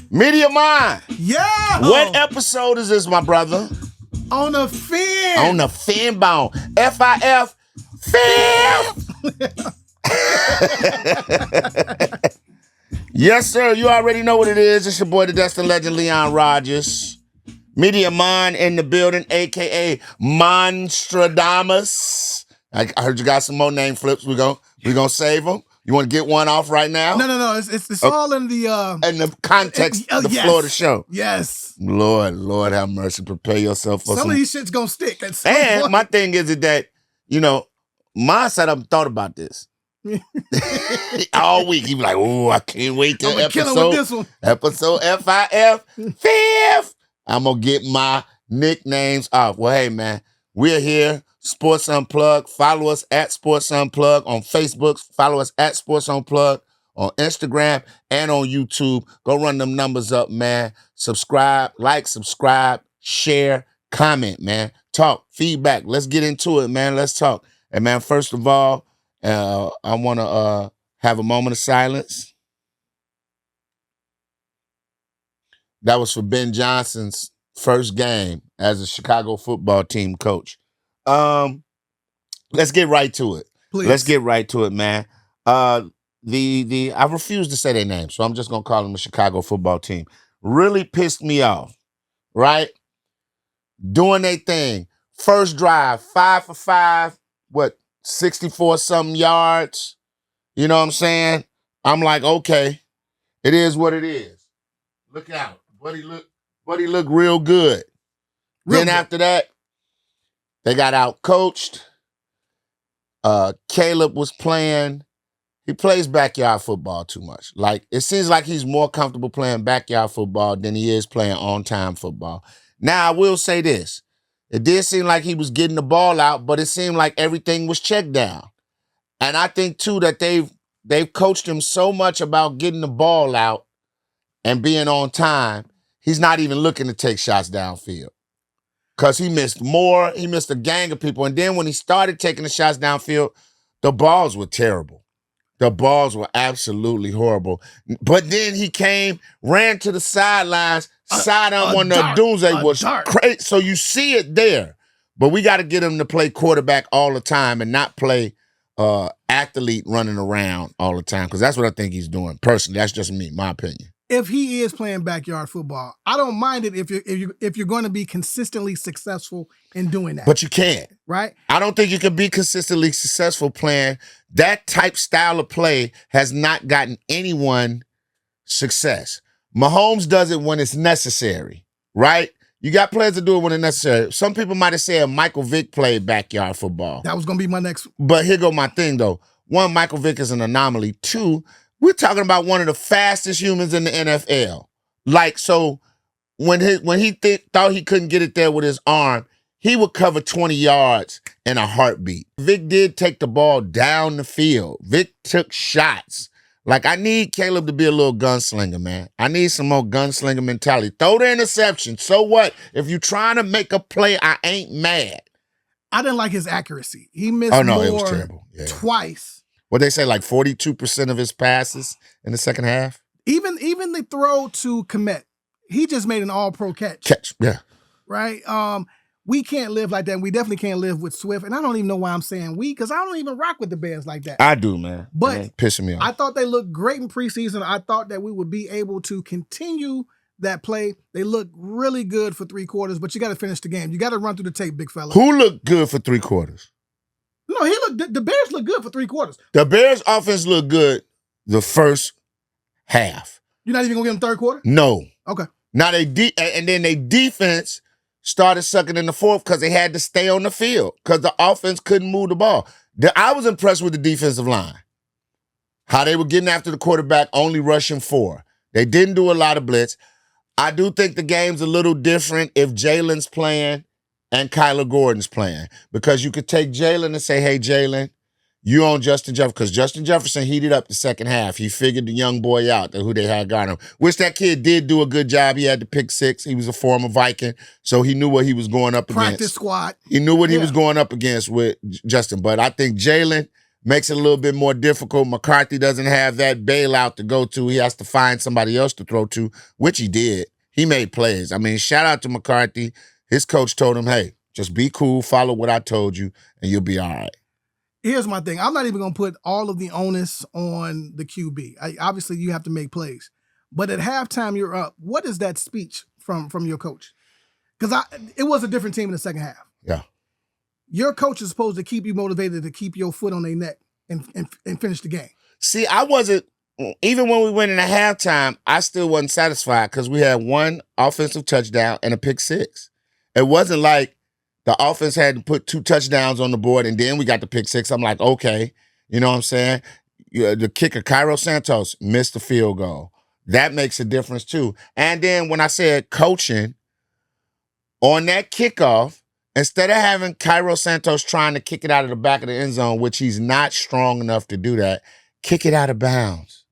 Media Mind. Yeah. What episode is this, my brother? On the fin. On the fin bone. F-I-F. Fin. Yes, sir. You already know what it is. It's your boy, the Destin Legend, Aaron Rodgers. Media Mind in the building, a.k.a. Monstradamus. I heard you got some more name flips. We're gonna save them. You want to get one off right now? No. It's all in the context of the yes. Florida show. Yes. Lord have mercy. Prepare yourself for some of these shit's gonna stick. And my thing is that, my setup thought about this. All week. He be like, oh, I can't wait till episode. With this one. Episode FIF. Fifth. I'm gonna get my nicknames off. Well, hey man, we're here. Sports Unplugged. Follow us at Sports Unplugged on Facebook. Follow us at Sports Unplugged on Instagram and on YouTube. Go run them numbers up, man. Subscribe, subscribe, share, comment, man. Talk, feedback. Let's get into it, man. Let's talk. And man, first of all, I want to have a moment of silence. That was for Ben Johnson's first game as a Chicago football team coach. Let's get right to it. Please. Let's get right to it, man. I refuse to say their name, so I'm just gonna call them the Chicago football team. Really pissed me off, right? Doing their thing. First drive, 5 for 5, 64-something yards. You know what I'm saying? I'm like, okay, it is what it is. Look out. Buddy look real good. Then after that, they got out coached. Caleb was playing. He plays backyard football too much. Like, it seems like he's more comfortable playing backyard football than he is playing on-time football. Now, I will say this. It did seem like he was getting the ball out, but it seemed like everything was checked down. And I think, too, that they've coached him so much about getting the ball out and being on time, he's not even looking to take shots downfield. Because he missed more. He missed a gang of people. And then when he started taking the shots downfield, the balls were terrible. The balls were absolutely horrible. But then he ran to the sidelines, side on one of the doomsday was crazy. So you see it there. But we got to get him to play quarterback all the time and not play athlete running around all the time. Because that's what I think he's doing. Personally, that's just me, my opinion. If he is playing backyard football, I don't mind it if you're going to be consistently successful in doing that. But you can't. Right? I don't think you can be consistently successful playing. That type style of play has not gotten anyone success. Mahomes does it when it's necessary, right? You got players that do it when it's necessary. Some people might have said Michael Vick played backyard football. That was going to be my next. But here go my thing, though. One, Michael Vick is an anomaly. Two, we're talking about one of the fastest humans in the NFL. Like, so when he thought he couldn't get it there with his arm, he would cover 20 yards in a heartbeat. Vic did take the ball down the field. Vic took shots. Like, I need Caleb to be a little gunslinger, man. I need some more gunslinger mentality. Throw the interception. So what? If you're trying to make a play, I ain't mad. I didn't like his accuracy. He missed it more was terrible. Yeah. Twice. What they say, like 42% of his passes in the second half? Even the throw to Komet, he just made an all-pro catch. Yeah. Right? We can't live like that, and we definitely can't live with Swift. And I don't even know why I'm saying we, because I don't even rock with the Bears like that. I do, man. But it's pissing me off. I thought they looked great in preseason. I thought that we would be able to continue that play. They look really good for 3 quarters, but you got to finish the game. You got to run through the tape, big fella. Who looked good for 3 quarters? No, the Bears look good for 3 quarters. The Bears offense looked good the first half. You're not even going to give them third quarter? No. Okay. Now and then their defense started sucking in the fourth because they had to stay on the field because the offense couldn't move the ball. I was impressed with the defensive line. How they were getting after the quarterback, only rushing 4. They didn't do a lot of blitz. I do think the game's a little different if Jalen's playing and Kyler Gordon's playing. Because you could take Jalen and say, hey, Jalen, you on Justin Jefferson. Because Justin Jefferson heated up the second half. He figured the young boy out, who they had got him. Which that kid did do a good job. He had the pick 6. He was a former Viking, so he knew what he was going up against. Practice squad. He knew what he was going up against with Justin. But I think Jalen makes it a little bit more difficult. McCarthy doesn't have that bailout to go to. He has to find somebody else to throw to, which he did. He made plays. I mean, shout out to McCarthy. His coach told him, hey, just be cool, follow what I told you, and you'll be all right. Here's my thing. I'm not even going to put all of the onus on the QB. Obviously, you have to make plays. But at halftime, you're up. What is that speech from your coach? Because it was a different team in the second half. Yeah. Your coach is supposed to keep you motivated to keep your foot on their neck and finish the game. See, I wasn't, even when we went into halftime, I still wasn't satisfied because we had one offensive touchdown and a pick six. It wasn't like the offense had to put 2 touchdowns on the board and then we got the pick six. I'm like, okay, you know what I'm saying? The kicker, Cairo Santos, missed the field goal. That makes a difference too. And then when I said coaching, on that kickoff, instead of having Cairo Santos trying to kick it out of the back of the end zone, which he's not strong enough to do that, kick it out of bounds.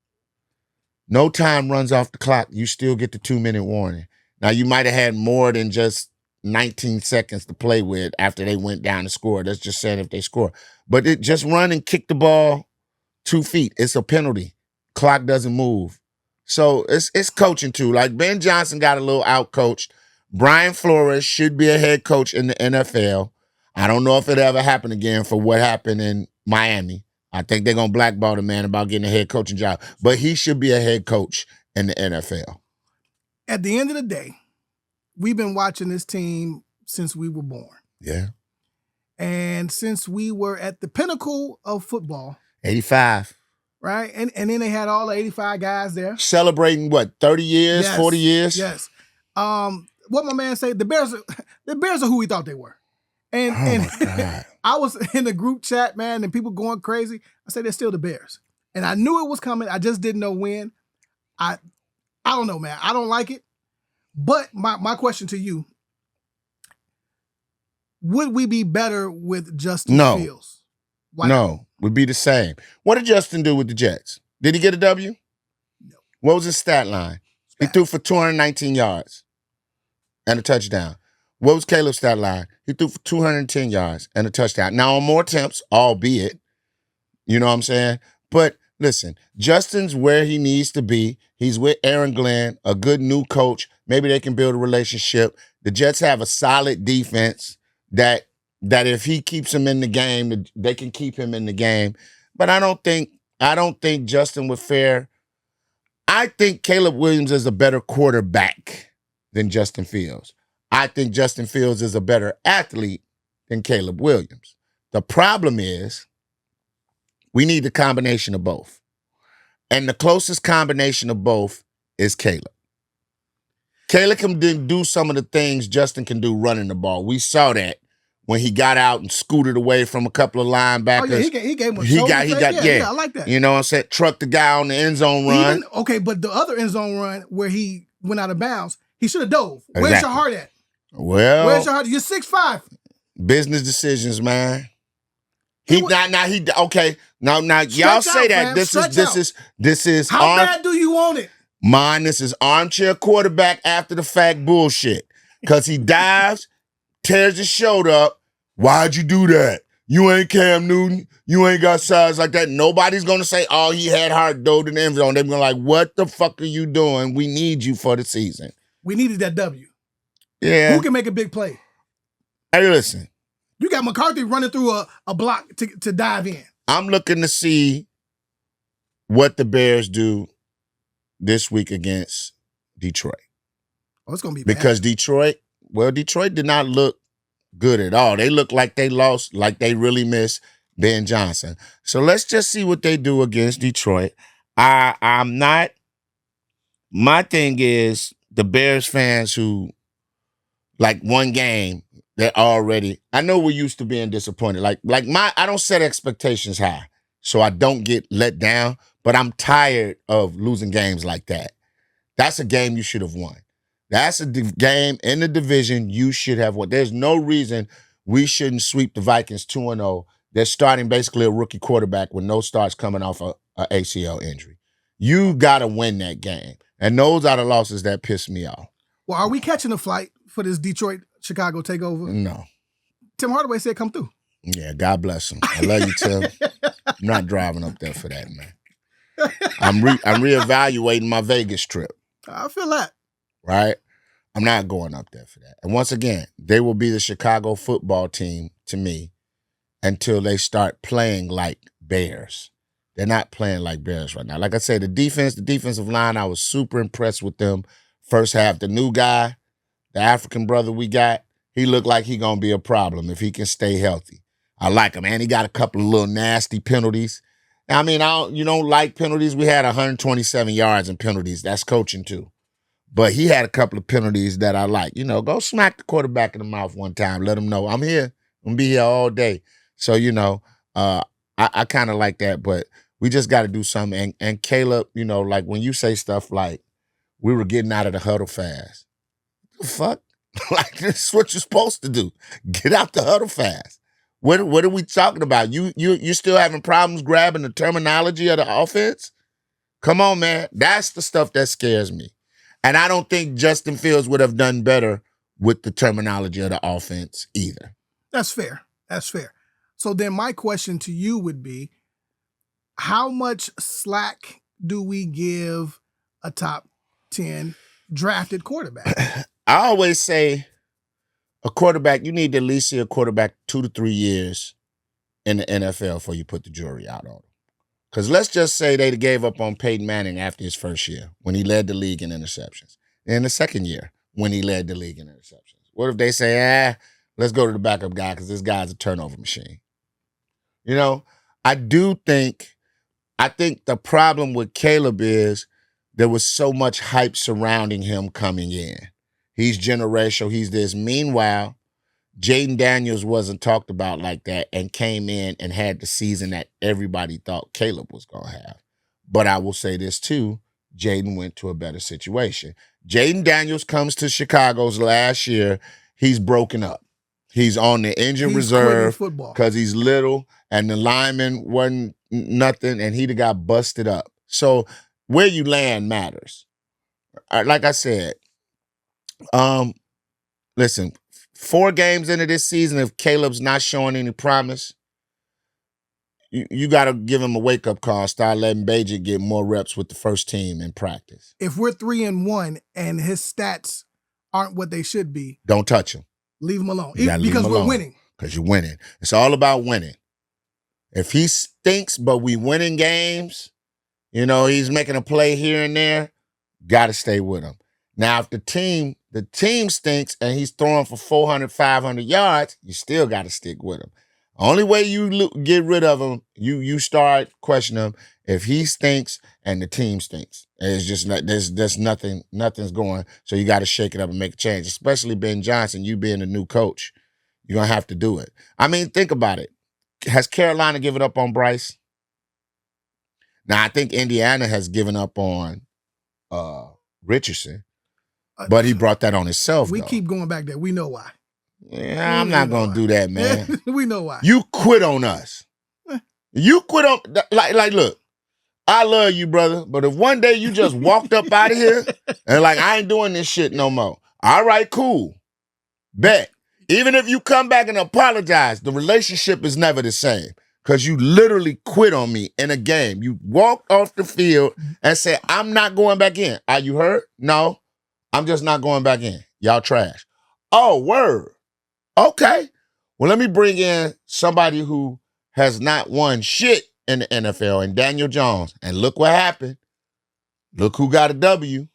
No time runs off the clock. You still get the 2-minute warning. Now, you might have had more than just 19 seconds to play with after they went down and scored. That's just saying if they score. But it just run and kick the ball 2 feet. It's a penalty. Clock doesn't move. So it's coaching too. Like Ben Johnson got a little out-coached. Brian Flores should be a head coach in the NFL. I don't know if it ever happened again for what happened in Miami. I think they're going to blackball the man about getting a head coaching job. But he should be a head coach in the NFL. At the end of the day, we've been watching this team since we were born. Yeah. And since we were at the pinnacle of football. 85. Right? And then they had all the 85 guys there. Celebrating, what, 30 years, yes, 40 years? Yes. What my man said, the Bears are who we thought they were. And I was in the group chat, man, and people going crazy. I said, they're still the Bears. And I knew it was coming. I just didn't know when. I don't know, man. I don't like it. But my question to you, would we be better with Justin Fields? Why No, not? would be the same. What did Justin do with the Jets? Did he get a W? No. What was his stat line? He threw for 219 yards and a touchdown. What was Caleb's stat line? He threw for 210 yards and a touchdown. Now, on more attempts, albeit, you know what I'm saying? But listen, Justin's where he needs to be. He's with Aaron Glenn, a good new coach. Maybe they can build a relationship. The Jets have a solid defense that if he keeps him in the game, they can keep him in the game. But I don't think Justin would fare. I think Caleb Williams is a better quarterback than Justin Fields. I think Justin Fields is a better athlete than Caleb Williams. The problem is we need the combination of both. And the closest combination of both is Caleb. Caleb can do some of the things Justin can do running the ball. We saw that when he got out and scooted away from a couple of linebackers. Oh, yeah, he gave him a shoulder fake. Yeah, I like that. You know what I'm saying? Trucked the guy on the end zone run. But the other end zone run where he went out of bounds, he should have dove. Exactly. Where's your heart at? Well, where's your heart? You're 6'5". Business decisions, man. Okay. Now y'all say that this is how bad do you want it? Mine, this is armchair quarterback after the fact bullshit. Cause he dives, tears his shoulder up. Why'd you do that? You ain't Cam Newton. You ain't got size like that. Nobody's gonna say, oh, he had heart, dove in the end zone. They're gonna like, what the fuck are you doing? We need you for the season. We needed that W. Yeah. Who can make a big play? Hey, listen. You got McCarthy running through a block to dive in. I'm looking to see what the Bears do this week against Detroit. Oh, it's going to be bad. Because Detroit did not look good at all. They look like they lost, like they really missed Ben Johnson. So let's just see what they do against Detroit. I'm not, my thing is the Bears fans who, like one game, they're already, I know we're used to being disappointed. I don't set expectations high, so I don't get let down, but I'm tired of losing games like that. That's a game you should have won. That's a game in the division you should have won. There's no reason we shouldn't sweep the Vikings 2-0. They're starting basically a rookie quarterback with no starts coming off a ACL injury. You got to win that game. And those are the losses that piss me off. Well, are we catching a flight for this Detroit-Chicago takeover? No. Tim Hardaway said come through. Yeah, God bless him. I love you, Tim. I'm not driving up there for that, man. I'm reevaluating my Vegas trip. I feel that. Right? I'm not going up there for that. And once again, they will be the Chicago football team to me until they start playing like Bears. They're not playing like Bears right now. Like I said, the defensive line, I was super impressed with them first half. The new guy, the African brother we got, he looked like he going to be a problem if he can stay healthy. I like him, and he got a couple of little nasty penalties. I mean, you don't like penalties. We had 127 yards in penalties. That's coaching too. But he had a couple of penalties that I like. Go smack the quarterback in the mouth one time. Let him know I'm here. I'm going to be here all day. So, I kind of like that. But we just got to do something. And Caleb, like when you say stuff like, we were getting out of the huddle fast. The fuck? Like, this is what you're supposed to do. Get out the huddle fast. What are we talking about? You still having problems grabbing the terminology of the offense? Come on, man. That's the stuff that scares me. And I don't think Justin Fields would have done better with the terminology of the offense either. That's fair. That's fair. So then my question to you would be, how much slack do we give a top 10 drafted quarterback? I always say a quarterback, you need to at least see a quarterback 2 to 3 years in the NFL before you put the jury out on him. Because let's just say they gave up on Peyton Manning after his first year when he led the league in interceptions. In the second year when he led the league in interceptions. What if they say, let's go to the backup guy because this guy's a turnover machine? I think the problem with Caleb is there was so much hype surrounding him coming in. He's generational. He's this. Meanwhile, Jaden Daniels wasn't talked about like that and came in and had the season that everybody thought Caleb was going to have. But I will say this too, Jaden went to a better situation. Jaden Daniels comes to Chicago's last year. He's broken up. He's on the injured reserve because he's little and the lineman wasn't nothing and he'd have got busted up. So where you land matters. Like I said, listen, 4 games into this season, if Caleb's not showing any promise, you got to give him a wake-up call. Start letting Bajan get more reps with the first team in practice. If we're 3-1 and his stats aren't what they should be, don't touch him. Leave him alone. Because we're winning. Because you're winning. It's all about winning. If he stinks, but we winning games, he's making a play here and there, got to stay with him. Now, if the team stinks and he's throwing for 400, 500 yards, you still got to stick with him. Only way you get rid of him, you start questioning him if he stinks and the team stinks. It's just there's nothing's going. So you got to shake it up and make a change. Especially Ben Johnson, you being a new coach, you're gonna have to do it. I mean, think about it. Has Carolina given up on Bryce? Now I think Indiana has given up on Richardson. But he brought that on himself. We keep going back there. We know why. Yeah, I'm not going to do that, man. We know why. You quit on us. You quit on, like, look, I love you, brother. But if one day you just walked up out of here and like, I ain't doing this shit no more. All right, cool. Bet. Even if you come back and apologize, the relationship is never the same. Because you literally quit on me in a game. You walked off the field and said, I'm not going back in. Are you hurt? No. I'm just not going back in. Y'all trash. Oh, word. Okay. Well, let me bring in somebody who has not won shit in the NFL, and Daniel Jones. And look what happened. Look who got a W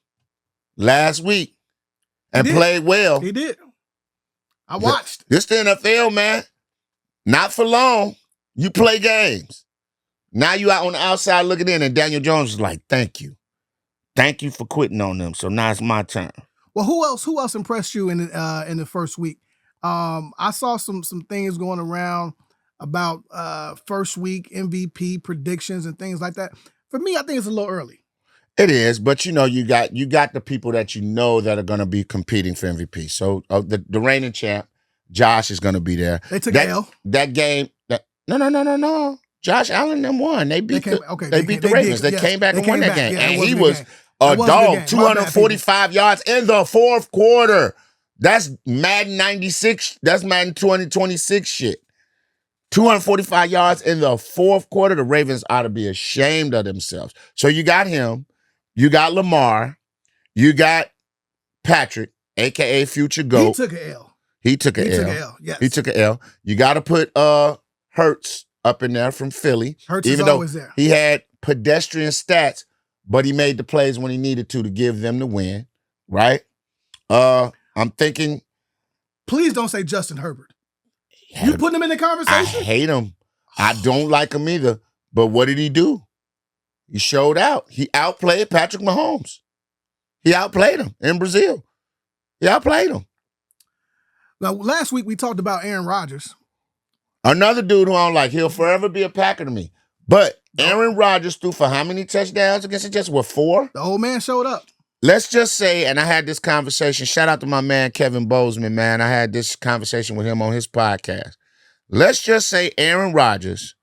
last week and played well. He did. I watched. This the NFL, man. Not for long. You play games. Now you out on the outside looking in, and Daniel Jones is like, thank you. Thank you for quitting on them. So now it's my turn. Well, who else impressed you in the first week? I saw some things going around about first week MVP predictions and things like that. For me, I think it's a little early. It is, but you got the people that that are going to be competing for MVP. So the reigning champ, Josh, is going to be there. They took L. That game. No. Josh Allen them won. They beat the Ravens. They came back and won that game. And he was a dog, 245 yards in the fourth quarter. That's Madden 96. That's Madden 2026 shit. 245 yards in the fourth quarter. The Ravens ought to be ashamed of themselves. So you got him. You got Lamar. You got Patrick, a.k.a. future GOAT. He took an L. He took an L. Yes. He took an L. You got to put Hurts up in there from Philly. Hurts even is though always there. He had pedestrian stats, but he made the plays when he needed to give them the win, right? I'm thinking. Please don't say Justin Herbert. You putting him in the conversation? I hate him. I don't like him either. But what did he do? He showed out. He outplayed Patrick Mahomes. He outplayed him in Brazil. He outplayed him. Now, last week we talked about Aaron Rodgers. Another dude who I don't like. He'll forever be a Packer to me. But Aaron Rodgers threw for how many touchdowns against the Jets? What, 4? The old man showed up. Let's just say, and I had this conversation, shout out to my man Kevin Bozeman, man. I had this conversation with him on his podcast. Let's just say Aaron Rodgers,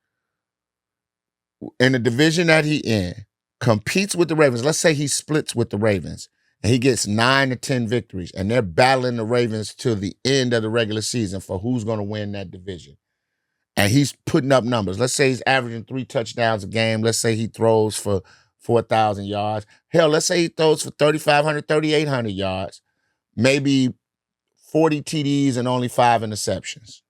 in the division that he in, competes with the Ravens. Let's say he splits with the Ravens, and he gets 9 to 10 victories, and they're battling the Ravens to the end of the regular season for who's going to win that division. And he's putting up numbers. Let's say he's averaging 3 touchdowns a game. Let's say he throws for 4,000 yards. Hell, let's say he throws for 3,500, 3,800 yards. Maybe 40 TDs and only 5 interceptions.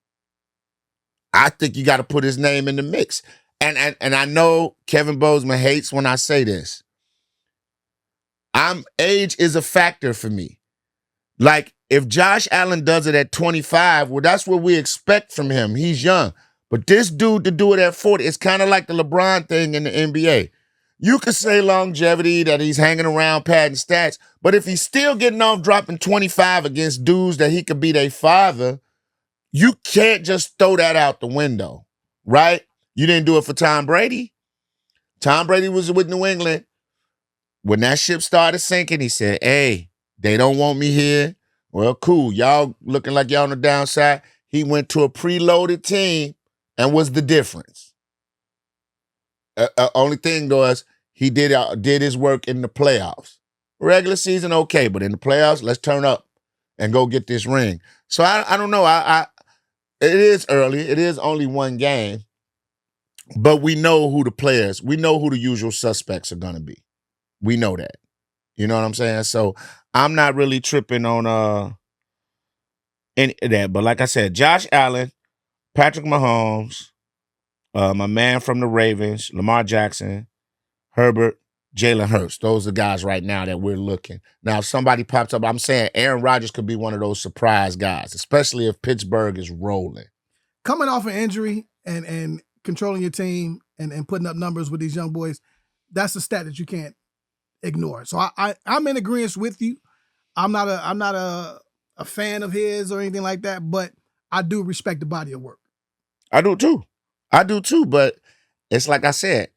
I think you got to put his name in the mix. And I know Kevin Bozeman hates when I say this. Age is a factor for me. Like, if Josh Allen does it at 25, well, that's what we expect from him. He's young. But this dude to do it at 40, it's kind of like the LeBron thing in the NBA. You could say longevity, that he's hanging around padding stats, but if he's still getting off dropping 25 against dudes that he could be their father, you can't just throw that out the window, right? You didn't do it for Tom Brady. Tom Brady was with New England. When that ship started sinking, he said, hey, they don't want me here. Well, cool. Y'all looking like y'all on the downside. He went to a preloaded team and was the difference. Only thing was he did his work in the playoffs. Regular season, okay, but in the playoffs, let's turn up and go get this ring. So I don't know. It is early. It is only one game. But we know who the players, we know who the usual suspects are going to be. We know that. You know what I'm saying? So I'm not really tripping on any of that. But like I said, Josh Allen, Patrick Mahomes, my man from the Ravens, Lamar Jackson, Herbert, Jalen Hurts. Those are the guys right now that we're looking. Now, if somebody pops up, I'm saying Aaron Rodgers could be one of those surprise guys, especially if Pittsburgh is rolling. Coming off an injury and controlling your team and putting up numbers with these young boys, that's a stat that you can't ignore. So I'm in agreement with you. I'm not a fan of his or anything like that, but I do respect the body of work. I do too, but it's like I said,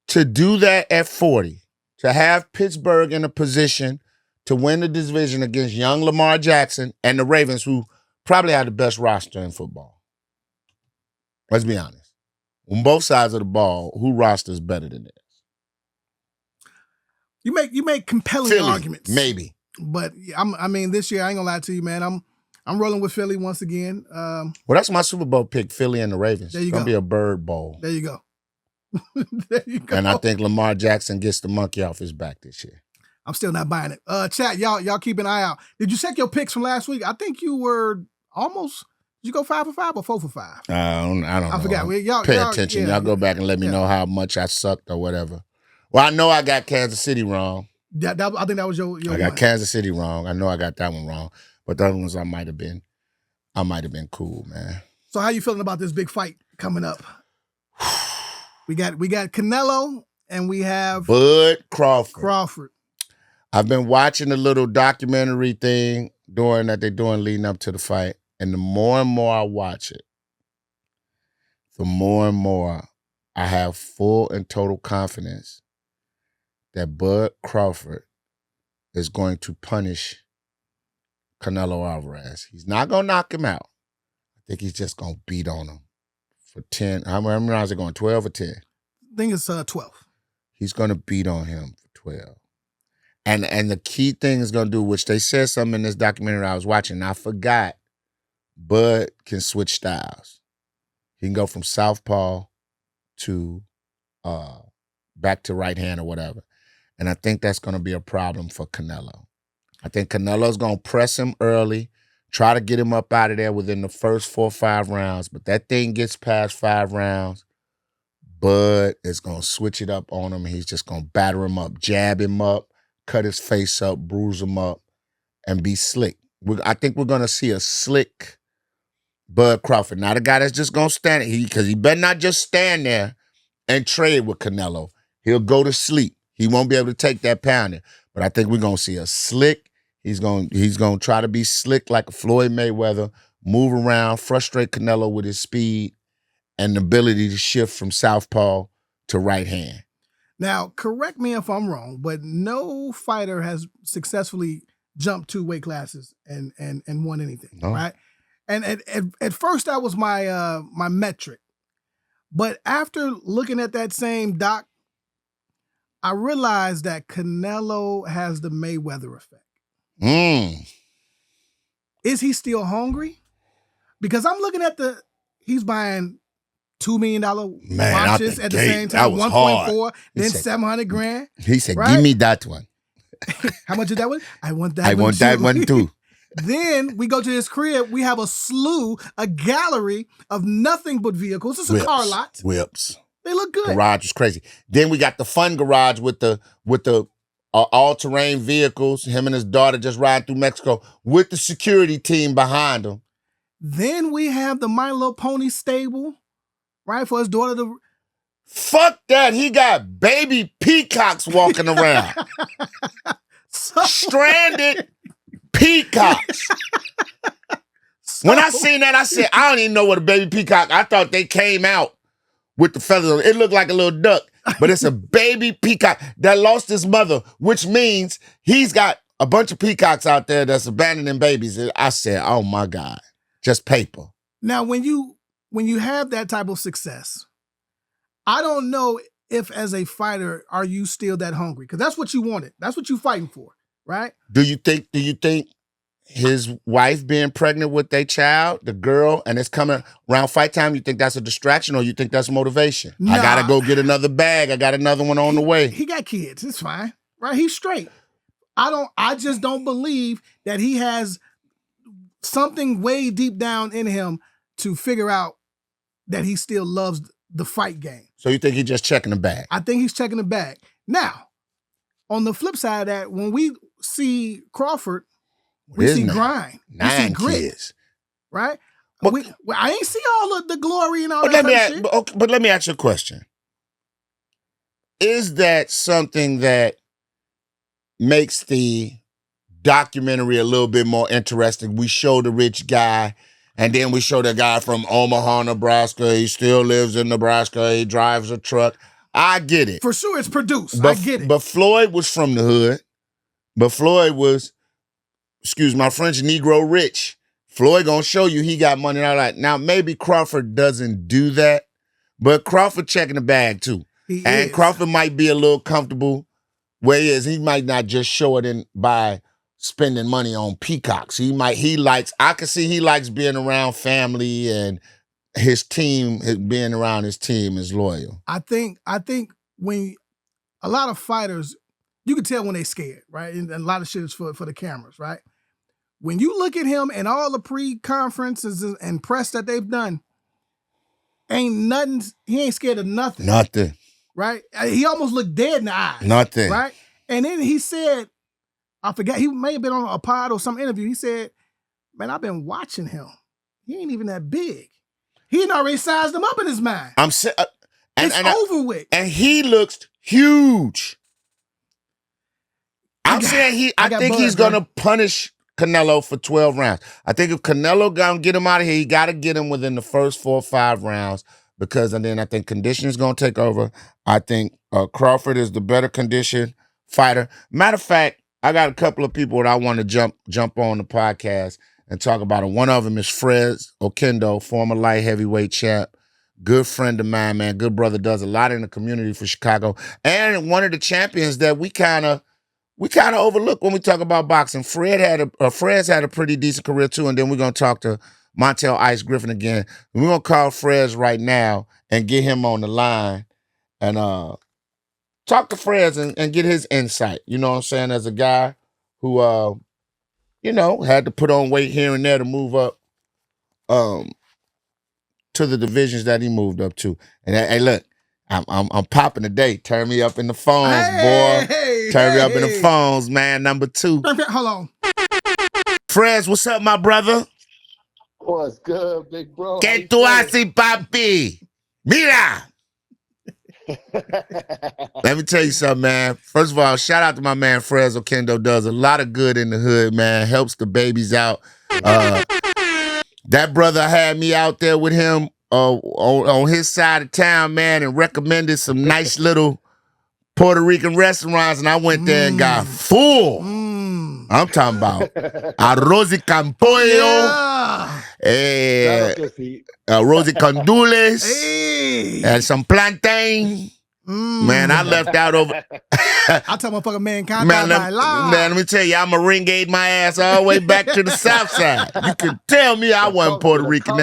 to do that at 40, to have Pittsburgh in a position to win the division against young Lamar Jackson and the Ravens, who probably have the best roster in football. Let's be honest. On both sides of the ball, who roster is better than this? You make compelling Philly, arguments, maybe. But I mean, this year I ain't gonna lie to you, man. I'm rolling with Philly once again. Well, that's my Super Bowl pick, Philly and the Ravens. There you it's gonna go. be a bird bowl. There you go. There you go. And I think Lamar Jackson gets the monkey off his back this year. I'm still not buying it. Chat, y'all keep an eye out. Did you check your picks from last week? I think you were almost. Did you go 5 for 5 or 4 for 5? I don't know. I forgot. Y'all pay attention. Yeah, y'all go back and let me know how much I sucked or whatever. Well, I know I got Kansas City wrong. I think that was your I got Kansas City wrong. I know I got that one wrong. But the other ones I might have been cool, man. So how you feeling about this big fight coming up? We got Canelo and we have Bud Crawford. I've been watching a little documentary thing they're doing leading up to the fight. And the more and more I watch it, the more and more I have full and total confidence that Bud Crawford is going to punish Canelo Alvarez. He's not going to knock him out. I think he's just going to beat on him for 10. How many rounds are going, 12 or 10? I think it's 12. He's going to beat on him for 12. And the key thing is going to do, which they said something in this documentary I was watching, and I forgot, Bud can switch styles. He can go from southpaw to back to right hand or whatever. And I think that's going to be a problem for Canelo. I think Canelo's going to press him early, try to get him up out of there within the first 4 or 5 rounds. But that thing gets past 5 rounds, Bud is going to switch it up on him. He's just going to batter him up, jab him up, cut his face up, bruise him up, and be slick. I think we're going to see a slick Bud Crawford. Not a guy that's just going to stand it, because he better not just stand there and trade with Canelo. He'll go to sleep. He won't be able to take that pounding. But I think we're going to see a slick. He's going to try to be slick like a Floyd Mayweather, move around, frustrate Canelo with his speed and the ability to shift from southpaw to right hand. Now, correct me if I'm wrong, but no fighter has successfully jumped 2 weight classes and won anything, right? And at first that was my my metric. But after looking at that same doc, I realized that Canelo has the Mayweather effect. Is he still hungry? Because I'm looking at he's buying $2 million watches at the same time, 1.4, then 700 grand. He said, right? Give me that one. How much is that one? I want that one. I want that one too. Then we go to his crib. We have a gallery of nothing but vehicles. It's a car lot. Whips. They look good. Garage was crazy. Then we got the fun garage with the all-terrain vehicles. Him and his daughter just riding through Mexico with the security team behind him. Then we have the My Little Pony stable, right, for his daughter to... Fuck that. He got baby peacocks walking around. Stranded peacocks. When I seen that, I said, I don't even know what a baby peacock. I thought they came out with the feathers. It looked like a little duck, but it's a baby peacock that lost his mother, which means he's got a bunch of peacocks out there that's abandoning babies. And I said, oh my God, just paper. Now, when you have that type of success, I don't know if as a fighter, are you still that hungry? Because that's what you wanted. That's what you're fighting for, right? Do you think his wife being pregnant with their child, the girl, and it's coming around fight time, you think that's a distraction or you think that's motivation? Nah. I got to go get another bag. I got another one on the way. He got kids. It's fine, right? He's straight. I just don't believe that he has something way deep down in him to figure out that he still loves the fight game. So you think he's just checking the bag? I think he's checking the bag. Now, on the flip side of that, when we see Crawford, we see grind. We see grit. Kids. Right? But, I ain't see all of the glory and all that shit. But let me ask you a question. Is that something that makes the documentary a little bit more interesting? We show the rich guy, and then we show the guy from Omaha, Nebraska. He still lives in Nebraska. He drives a truck. I get it. For sure it's produced. I get it. But Floyd was from the hood. But Floyd was, excuse my French, Negro rich. Floyd gonna show you he got money and all that. Now, maybe Crawford doesn't do that, but Crawford checking the bag too. And Crawford might be a little comfortable where he is. He might not just show it by spending money on peacocks. I can see he likes being around family and his team, being around his team is loyal. I think when a lot of fighters, you can tell when they scared, right? And a lot of shit is for the cameras, right? When you look at him and all the pre-conferences and press that they've done, he ain't scared of nothing. Nothing. Right? He almost looked dead in the eyes. Nothing. Right? And then he said, I forgot, he may have been on a pod or some interview. He said, man, I've been watching him. He ain't even that big. He had already sized him up in his mind. It's over with. And he looks huge. I think he's going to punish Canelo for 12 rounds. I think if Canelo going to get him out of here, he got to get him within the first 4 or 5 rounds, because then I think conditioning is going to take over. I think Crawford is the better conditioned fighter. Matter of fact, I got a couple of people that I want to jump on the podcast and talk about it. One of them is Fred Oquendo, former light heavyweight champ. Good friend of mine, man. Good brother, does a lot in the community for Chicago. And one of the champions that we kind of overlook when we talk about boxing. Fred's had a pretty decent career too, and then we're going to talk to Montell Ice Griffin again. We're gonna call Frez right now and get him on the line and talk to Frez and get his insight. You know what I'm saying? As a guy who had to put on weight here and there to move up to the divisions that he moved up to. And hey, look, I'm popping today. Turn me up in the phones, boy. Turn me up in the phones, man. Number 2. Hold on. Frez, what's up, my brother? What's good, big bro? ¿Qué tú haces, papi? Mira! Let me tell you something, man. First of all, shout out to my man Frez Oquendo. Does a lot of good in the hood, man. Helps the babies out. That brother had me out there with him on his side of town, man, and recommended some nice little Puerto Rican restaurants, and I went there and got full. I'm talking about arroz y con pollo, arroz y con dulces, and some plantain. Man, I left out over. I tell motherfucker, man, let me tell you, I'm a ringade my ass all the way back to the south side. You can tell me I wasn't Puerto Rican.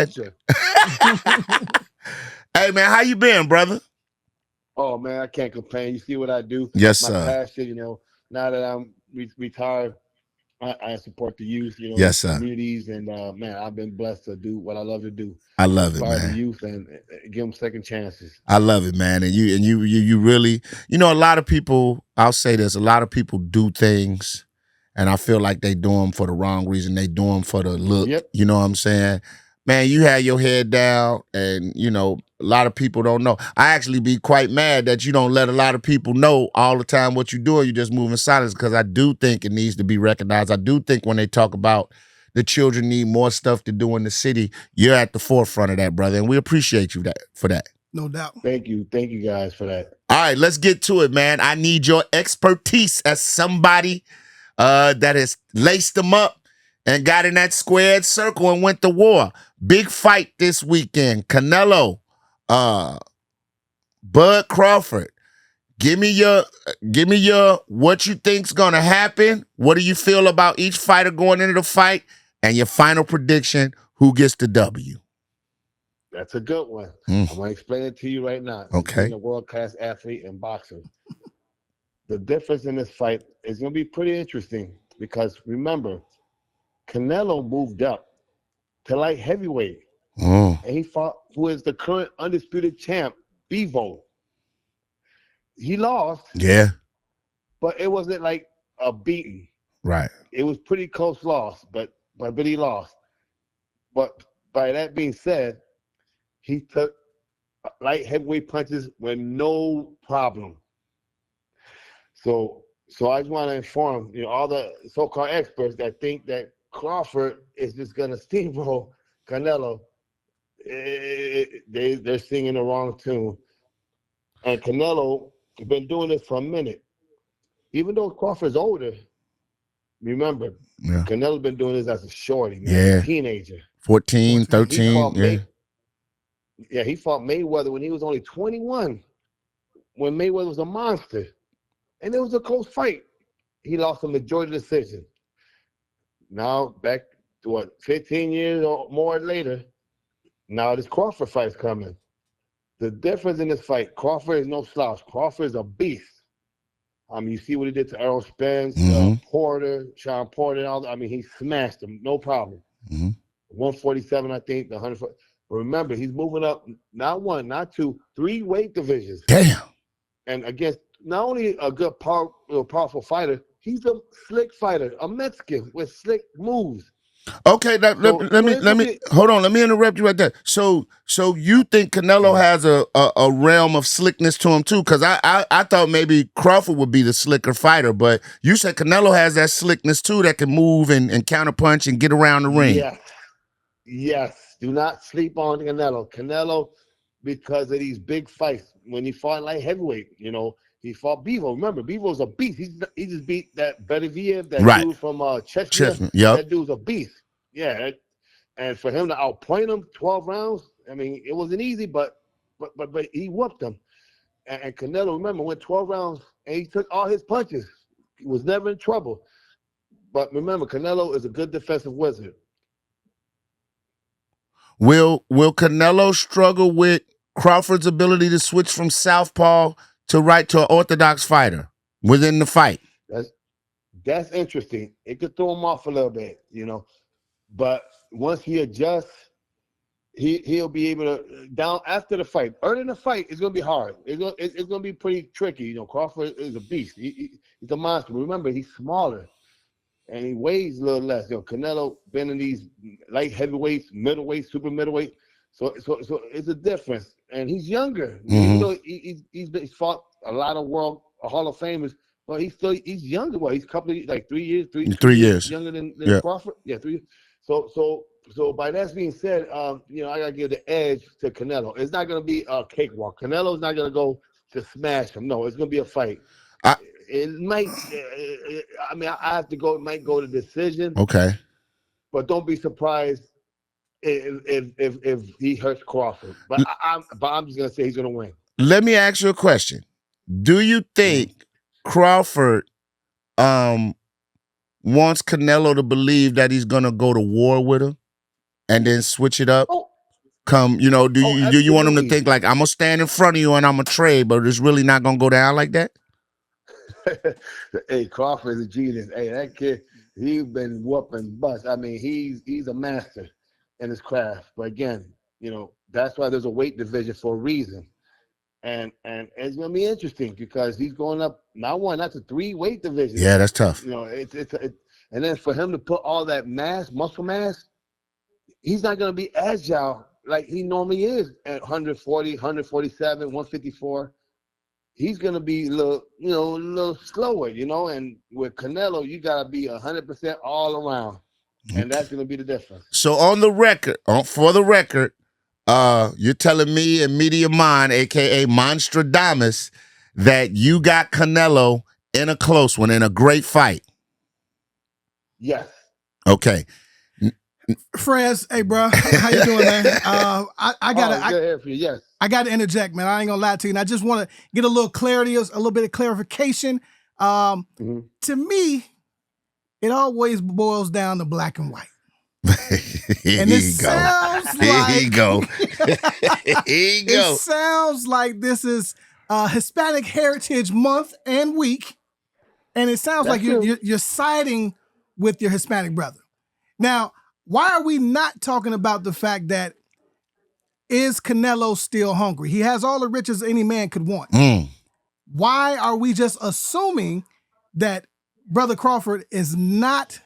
Hey, man, how you been, brother? Oh, man, I can't complain. You see what I do? Yes, my sir. Passion, now that I'm retired, I support the youth, yes, sir. communities, and man, I've been blessed to do what I love to do. I love it, man. The youth and give them second chances. I love it, man. And you really, a lot of people. I'll say this: a lot of people do things, and I feel like they do them for the wrong reason. They do them for the look. Yep. You know what I'm saying? Man, you had your head down, and a lot of people don't know. I actually be quite mad that you don't let a lot of people know all the time what you're doing. You just move in silence, because I do think it needs to be recognized. I do think when they talk about the children need more stuff to do in the city, you're at the forefront of that, brother, and we appreciate you for that. No doubt. Thank you guys for that. All right, let's get to it, man. I need your expertise as somebody that has laced them up and got in that squared circle and went to war. Big fight this weekend. Canelo, Bud Crawford. Give me your what you think's gonna happen. What do you feel about each fighter going into the fight, and your final prediction? Who gets the W? That's a good one. I'm gonna explain it to you right now. Okay. Being a world-class athlete and boxer, the difference in this fight is gonna be pretty interesting, because remember, Canelo moved up to light heavyweight, and he fought who is the current undisputed champ, Bivol. He lost, yeah, but it wasn't like a beating. Right. It was pretty close loss, but he lost. But by that being said, he took light heavyweight punches with no problem. So I just want to inform all the so-called experts that think that Crawford is just gonna steamroll Canelo. They're singing the wrong tune. And Canelo has been doing this for a minute. Even though Crawford's older, remember, Canelo's been doing this as a shorty, man, as a teenager. 14, 13. He fought Mayweather when he was only 21, when Mayweather was a monster. And it was a close fight. He lost a majority decision. Now, back to 15 years or more later, now this Crawford fight's coming. The difference in this fight, Crawford is no slouch. Crawford is a beast. You see what he did to Errol Spence, Porter, Sean Porter, and all that. He smashed him, no problem. 147, I think, the 100. But remember, he's moving up not one, not two, 3 weight divisions. Damn. And against not only a good, powerful fighter, he's a slick fighter, a Mexican with slick moves. Okay, let me hold on. Let me interrupt you right there. So you think Canelo has a realm of slickness to him too? Because I thought maybe Crawford would be the slicker fighter, but you said Canelo has that slickness too, that can move and counterpunch and get around the ring. Yes. Do not sleep on Canelo. Canelo, because of these big fights, when he fought light heavyweight, he fought Bivol. Remember, Bivol's a beast. He just beat that Beterbiev, that dude from Chechnya. Yep. That dude's a beast. Yeah, and for him to outpoint him 12 rounds, it wasn't easy, but he whooped him. And Canelo, remember, went 12 rounds and he took all his punches. He was never in trouble. But remember, Canelo is a good defensive wizard. Will Canelo struggle with Crawford's ability to switch from southpaw to right to an orthodox fighter within the fight? That's interesting. It could throw him off a little bit, but once he adjusts, he'll be able to down after the fight. Early in the fight, it's gonna be hard. It's gonna be pretty tricky. Crawford is a beast. He's a monster. But remember, he's smaller and he weighs a little less. Canelo been in these light heavyweights, middleweight, super middleweight. So it's a difference. And he's younger. Mm-hmm. Even though he's fought a lot of world Hall of Famers, but he's younger. Well, he's a couple of 3 years, three years younger than Crawford. Yeah, 3 years. So by that being said, I gotta give the edge to Canelo. It's not gonna be a cakewalk. Canelo's not gonna go to smash him. No, it's gonna be a fight. It might. I have to go. It might go to decision. Okay. But don't be surprised if he hurts Crawford. But I'm just gonna say he's gonna win. Let me ask you a question. Do you think Crawford wants Canelo to believe that he's gonna go to war with him and then switch it up? Do you want him to think like, I'm gonna stand in front of you and I'm gonna trade, but it's really not gonna go down like that? Hey, Crawford is a genius. Hey, that kid, he's been whooping butts. I mean, he's a master in his craft. But again, that's why there's a weight division for a reason. And it's gonna be interesting because he's going up not one, not to 3 weight divisions. Yeah, that's tough. And then for him to put all that muscle mass, he's not gonna be agile like he normally is at 140, 147, 154. He's gonna be a little slower, and with Canelo, you gotta be 100% all around, and that's gonna be the difference. So for the record, you're telling me and Media Mind, aka Monstradamus, that you got Canelo in a close one, in a great fight. Yes. Okay. Frez, hey bro, how you doing, man? I gotta interject, man. I ain't gonna lie to you, and I just want to get a little clarity, a little bit of clarification. To me, it always boils down to black and white. And it sounds like Here you go. It sounds like this is Hispanic Heritage Month and week, and it sounds like you're siding with your Hispanic brother. Now, why are we not talking about the fact that is Canelo still hungry? He has all the riches any man could want. Why are we just assuming that Brother Crawford is not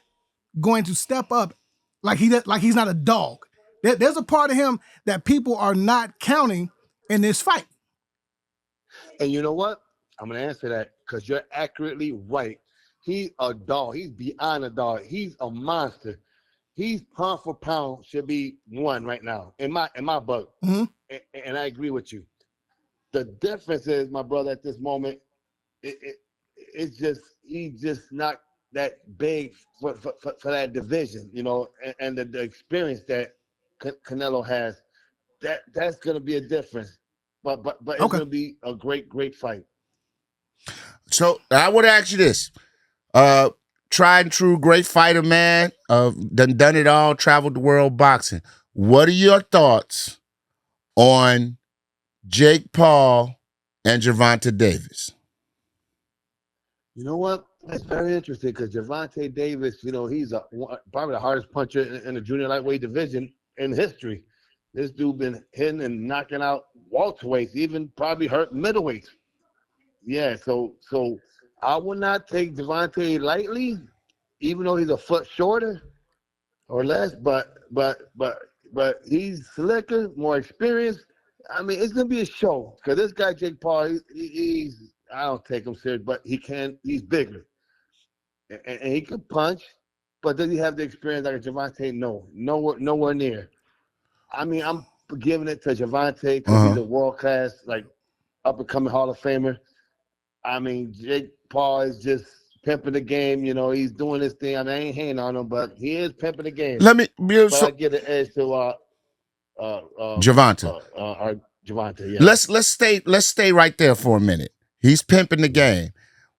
going to step up like he's not a dog? There's a part of him that people are not counting in this fight. And you know what? I'm going to answer that because you're accurately right. He's a dog. He's beyond a dog. He's a monster. He's pound for pound should be 1 right now in my book. Mm-hmm. And I agree with you. The difference is, my brother, at this moment, he's just not that big for that division, and the experience that Canelo has. That's going to be a difference. But it's going to be a great fight. So I would ask you this. Tried and true, great fighter, man. Done it all, traveled the world boxing. What are your thoughts on Jake Paul and Javonte Davis? You know what? That's very interesting because Javonte Davis, he's probably the hardest puncher in the junior lightweight division in history. This dude been hitting and knocking out welterweights, even probably hurt middleweights. Yeah, so I would not take Javonte lightly, even though he's a foot shorter or less. But he's slicker, more experienced. I mean, it's gonna be a show because this guy Jake Paul, he's I don't take him serious, but he's bigger, and he can punch. But does he have the experience like a Javonte? No, nowhere near. I mean, I'm giving it to Javonte because he's a world class, up and coming Hall of Famer. I mean, Jake Paul is just pimping the game. He's doing this thing. I mean, I ain't hating on him, but he is pimping the game. I give the edge to Javonte. Javonte. Yeah. Let's stay right there for a minute. He's pimping the game.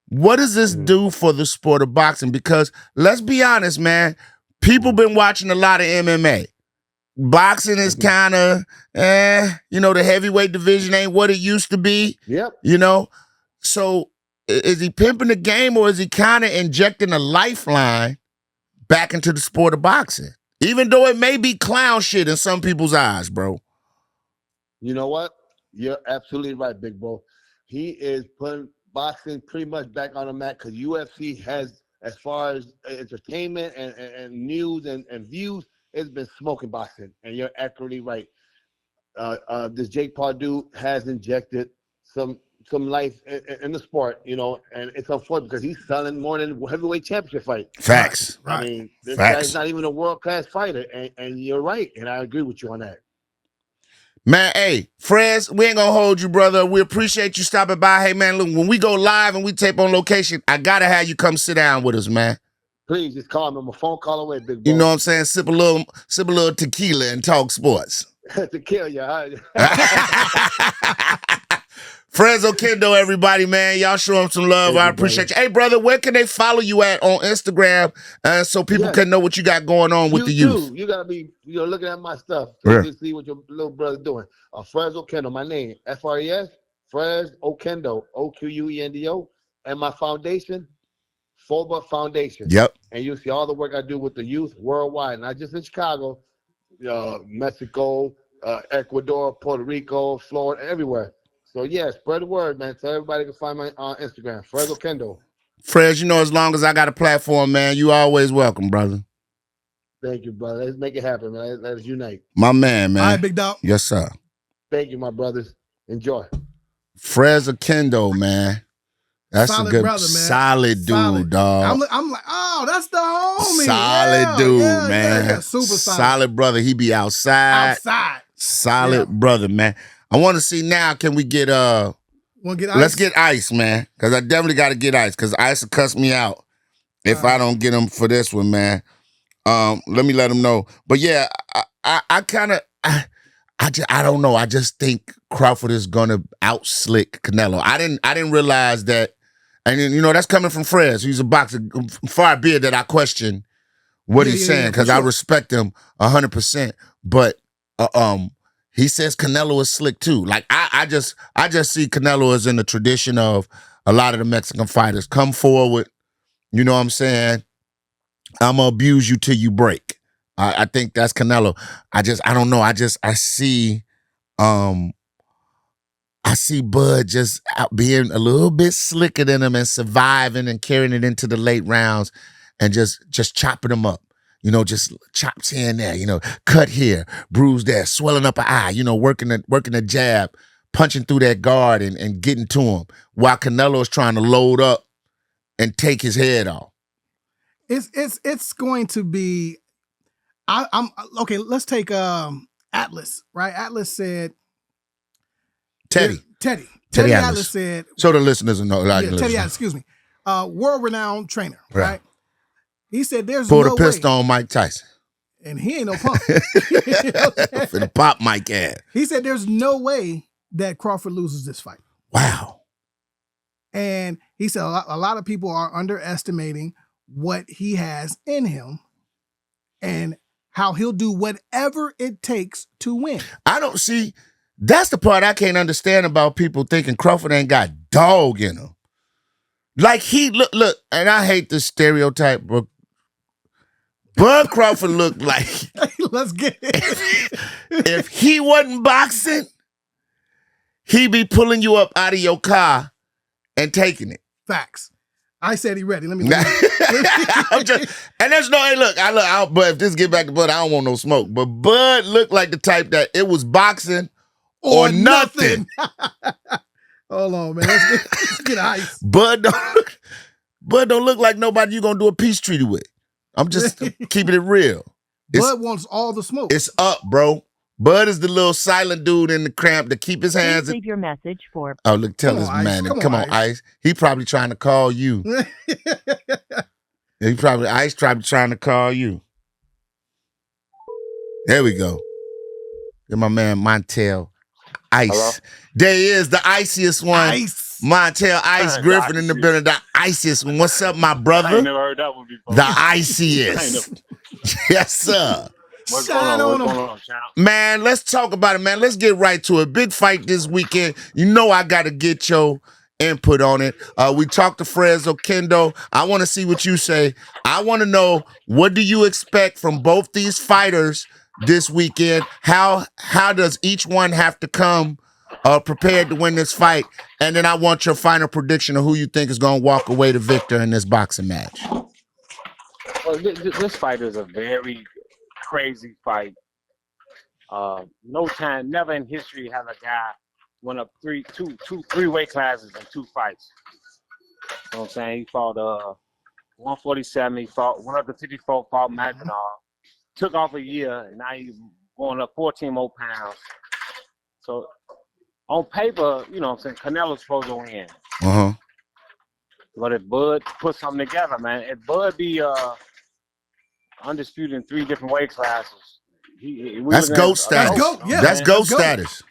What does this do for the sport of boxing? Because let's be honest, man. People been watching a lot of MMA. boxing is kind of, the heavyweight division ain't what it used to be. Yep. So is he pimping the game, or is he kind of injecting a lifeline back into the sport of boxing? Even though it may be clown shit in some people's eyes, bro. You know what? You're absolutely right, big bro. He is putting boxing pretty much back on the map because UFC has, as far as entertainment and news and views, it's been smoking boxing. And you're accurately right. This Jake Paul dude has injected some life in the sport, and it's unfortunate because he's selling more than heavyweight championship fight. Facts. Right. I mean, this guy's not even a world-class fighter, and you're right, and I agree with you on that. Man, hey, Frez, we ain't gonna hold you, brother. We appreciate you stopping by. Hey, man, look, when we go live and we tape on location, I gotta have you come sit down with us, man. Please, just call me. I'm a phone call away, big boy. You know what I'm saying? Sip a little tequila and talk sports. Tequila, Frez Oquendo, everybody, man. Y'all show him some love. I appreciate you. Hey, brother, where can they follow you at on Instagram so people can know what you got going on with the youth? You got to be looking at my stuff so you can see what your little brother's doing. Frez Oquendo, my name, F-R-E-S, Frez Oquendo, O-Q-U-E-N-D-O, and my foundation, FOBA Foundation. Yep. And you'll see all the work I do with the youth worldwide, not just in Chicago, Mexico, Ecuador, Puerto Rico, Florida, everywhere. So, yeah, spread the word, man. Tell everybody to find me on Instagram, Frez Oquendo. Frez, as long as I got a platform, man, you always welcome, brother. Thank you, brother. Let's make it happen, man. Let's unite. My man. All right, big dog. Yes, sir. Thank you, my brothers. Enjoy. Frez Oquendo, man. That's solid a good, brother, man. Solid dude, dog. I'm like, oh, that's the homie. Solid dude, man. Yeah, super solid. Solid brother. He be outside. Solid brother, man. I want to see now, can we get let's get Ice, man. Because I definitely got to get Ice, because Ice will cuss me out if I don't get him for this one, man. Let me let him know. But yeah, I kind of, I don't know. I just think Crawford is gonna out-slick Canelo. I didn't realize that, and that's coming from Frez. He's a boxer. Far be it that I question what he's saying, because I respect him 100%. But he says Canelo is slick too. Like I just see Canelo as in the tradition of a lot of the Mexican fighters. Come forward, you know what I'm saying? I'm gonna abuse you till you break. I think that's Canelo. I don't know. I see Bud just out being a little bit slicker than him and surviving and carrying it into the late rounds and just chopping him up. Just chops here and there, cut here, bruise there, swelling up an eye, working the jab, punching through that guard and getting to him while Canelo is trying to load up and take his head off. It's going to be. I'm okay. Let's take Atlas, right? Atlas said Teddy Atlas said. So the listeners know. Teddy Atlas, excuse me, world-renowned trainer, right? He said there's pulled a pistol on Mike Tyson, and he ain't no punk. For the pop Mike ad. He said there's no way that Crawford loses this fight. Wow. And he said a lot of people are underestimating what he has in him, and how he'll do whatever it takes to win. I don't see. That's the part I can't understand about people thinking Crawford ain't got dog in him. Like he look, and I hate this stereotype, but Bud Crawford looked like. Let's get it. If he wasn't boxing, he'd be pulling you up out of your car and taking it. Facts. I said he ready. Let me. And there's no. Hey, look. But if this get back to Bud, I don't want no smoke. But Bud looked like the type that it was boxing or nothing. Hold on, man. Let's get Ice. Bud don't look like nobody you gonna do a peace treaty with. I'm just keeping it real. Bud wants all the smoke. It's up, bro. Bud is the little silent dude in the cramp to keep his hands. Please leave your message for. Oh, look, tell this man. Come on, Ice. He probably trying to call you. Ice probably trying to call you. There we go. Get my man Montell Ice. Hello? There he is, the iciest one. Ice. Montell Ice Griffin in the building, the iciest one. What's up, my brother? I ain't never heard that one before. The iciest. Yes, sir. Shine on What's him. going on, Champ? Man, let's talk about it, man. Let's get right to it. Big fight this weekend. You know I got to get your input on it. We talked to Fred Oquendo. I want to see what you say. I want to know, what do you expect from both these fighters this weekend? How does each one have to come prepared to win this fight? And then I want your final prediction of who you think is going to walk away the victor in this boxing match. Well, this fight is a very crazy fight. Never in history has a guy went up three weight classes in 2 fights. You know what I'm saying? He fought 147. He fought went up to 54. Fought Mackinac. Took off a year, and now he's going up 14 more pounds. So on paper, you know what I'm saying, Canelo's supposed to win. Uh-huh. But if Bud put something together, man, if Bud be undisputed in 3 different weight classes, That's GOAT status. That's GOAT status.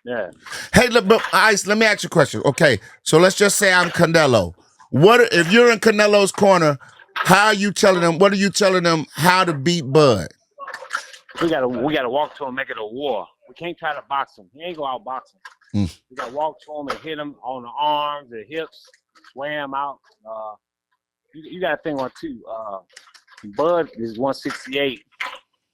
Yeah. Hey, look, but Ice, let me ask you a question. Okay, so let's just say I'm Canelo. What if you're in Canelo's corner? How are you telling them? What are you telling them how to beat Bud? We gotta walk to him, make it a war. We can't try to box him. He ain't go out boxing. We gotta walk to him and hit him on the arms, the hips, wear him out. You gotta think on too. Bud is 168.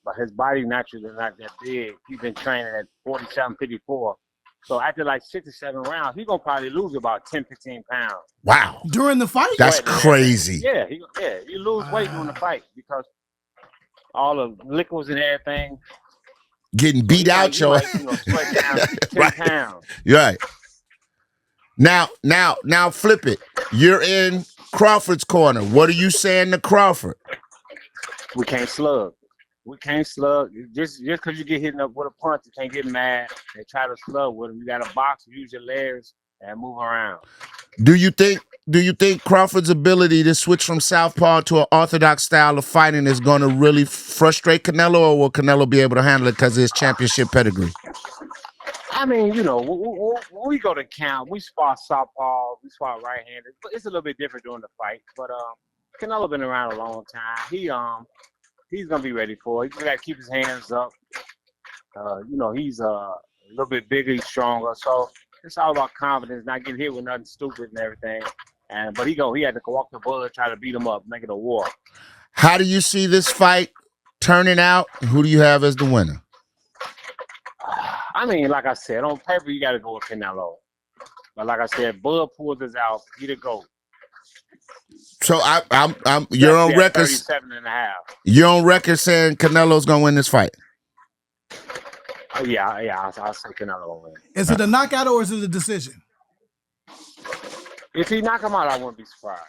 But his body naturally is not that big. He's been training at 47, 54. So after like 6 or 7 rounds, he's going to probably lose about 10, 15 pounds. Wow. During the fight? That's crazy. Yeah, you lose weight during the fight because all the liquids and everything. Getting beat out, yo. Sweat down 10 pounds. Right. Now flip it. You're in Crawford's corner. What are you saying to Crawford? We can't slug. We can't slug. Just because you get hit up with a punch, you can't get mad and try to slug with him. You got to box, use your legs, and move around. Do you think Crawford's ability to switch from southpaw to an orthodox style of fighting is going to really frustrate Canelo, or will Canelo be able to handle it because of his championship pedigree? I mean, you know, when we go to camp, we spar southpaw, we spar right-handed. But it's a little bit different during the fight. But Canelo been around a long time. He's gonna be ready for it. He's got to keep his hands up. You know, he's a little bit bigger, he's stronger. So it's all about confidence, not getting hit with nothing stupid and everything. But he had to walk the bullet, try to beat him up, make it a war. How do you see this fight turning out? Who do you have as the winner? I mean, like I said, on paper you got to go with Canelo. But like I said, Bud pulls this out. He the GOAT. So you're on record. 37.5. You're on record saying Canelo's gonna win this fight. Yeah. I'll say Canelo will win. Is it a knockout or is it a decision? If he knock him out, I wouldn't be surprised.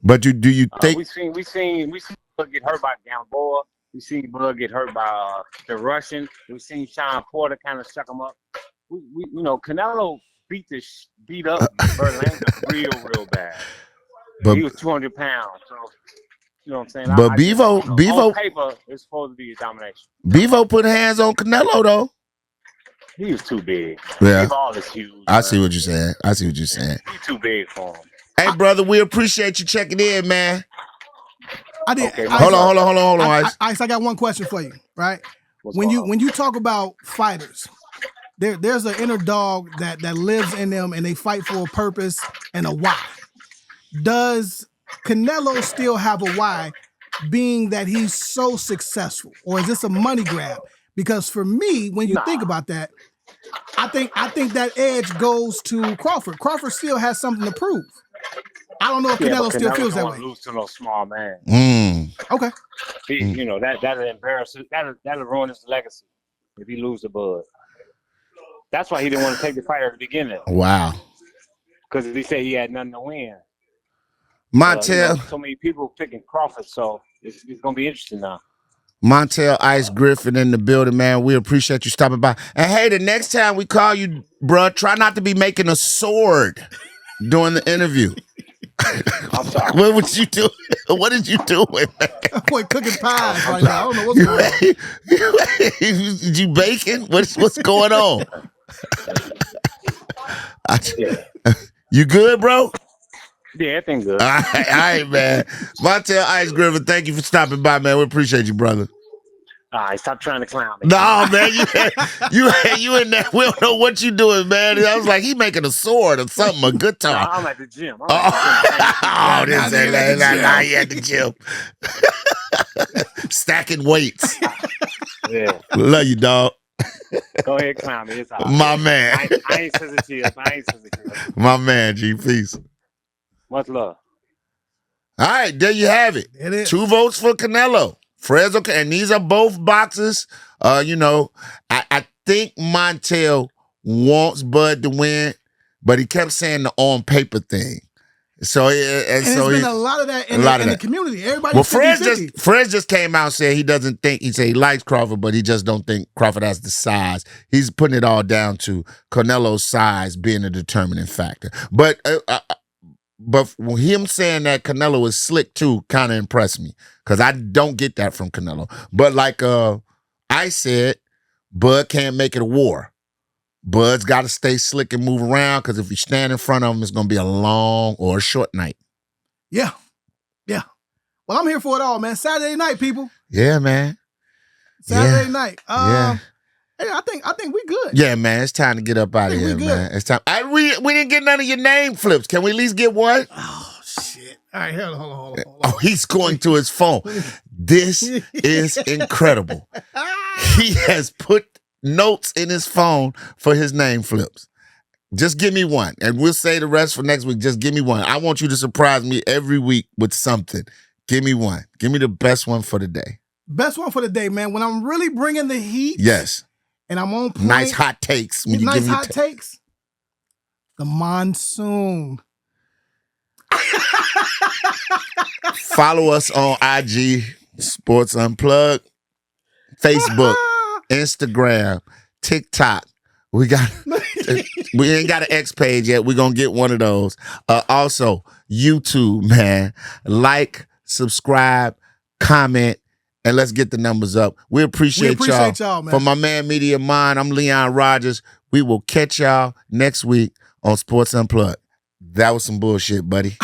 But do you think we seen Bud get hurt by Gamboa? We seen Bud get hurt by the Russian. We seen Sean Porter kind of suck him up. We you know, Canelo beat up Berlanga real bad. But he was 200 pounds, so you know what I'm saying. But Bevo on paper it's supposed to be a domination. Bevo put hands on Canelo though. He was too big. Yeah, Bevo is huge. I see what you're saying. He's too big for him. Hey, brother, we appreciate you checking in, man. I did. Okay, hold on, Ice. Ice, I got one question for you. Right? When you talk about fighters, there's an inner dog that lives in them, and they fight for a purpose and a why. Does Canelo still have a why, being that he's so successful, or is this a money grab? Because for me, when you think about that, I think that edge goes to Crawford. Crawford still has something to prove. I don't know if Canelo still feels that way. Lose to no small man. Okay. You know that'll embarrass. That'll ruin his legacy if he loses to Bud. That's why he didn't want to take the fight at the beginning. Wow. Because he said he had nothing to win. Montell. So many people picking Crawford, so it's going to be interesting now. Montell Ice Griffin in the building, man. We appreciate you stopping by. And hey, the next time we call you, bruh, try not to be making a sword during the interview. I'm sorry. What was you doing? What did you do with that? Boy, cooking pies right now. I don't know what's going on. Did you baking? What's going on? You good, bro? Yeah, everything good. All right, man. Montell Ice Griffin, thank you for stopping by, man. We appreciate you, brother. All right, stop trying to clown me. No, man, you in there. We don't know what you doing, man. I was like, he making a sword or something, a guitar. No, I'm at the gym. Oh, Now this they at the gym. now he at the gym. Stacking weights. Yeah. Love you, dog. Go ahead, clown me. It's all right. My man. I ain't sensitive. My man, G. Peace. Much love. All right, there you have it. It is. 2 votes for Canelo. Fred's okay. And these are both boxers. I think Montell wants Bud to win, but he kept saying the on paper thing. So And so there's been a lot of that in the community. Everybody. well, Fred just came out and said he doesn't think, he said he likes Crawford, but he just don't think Crawford has the size. He's putting it all down to Canelo's size being a determining factor. But him saying that Canelo is slick too kind of impressed me because I don't get that from Canelo. But like I said, Bud can't make it a war. Bud's got to stay slick and move around because if you stand in front of him, it's going to be a long or a short night. Yeah. Yeah. Well, I'm here for it all, man. Saturday night, people. Yeah, man. Saturday night. Yeah. Hey, I think we good. Yeah, man. It's time to get up out of here, man. It's time. We didn't get none of your name flips. Can we at least get one? Oh, shit. All right, hold on. Oh, he's going to his phone. This is incredible. He has put notes in his phone for his name flips. Just give me one, and we'll say the rest for next week. Just give me one. I want you to surprise me every week with something. Give me one. Give me the best one for the day. Best one for the day, man. When I'm really bringing the heat. Yes. And I'm on point. Nice hot takes. When you nice give me hot takes. The monsoon. Follow us on IG, Sports Unplugged, Facebook, Instagram, TikTok. We ain't got an X page yet. We're going to get one of those. Also, YouTube, man. Like, subscribe, comment, and let's get the numbers up. We appreciate y'all, man. For my man, Media Mind, I'm Leon Rodgers. We will catch y'all next week on Sports Unplugged. That was some bullshit, buddy.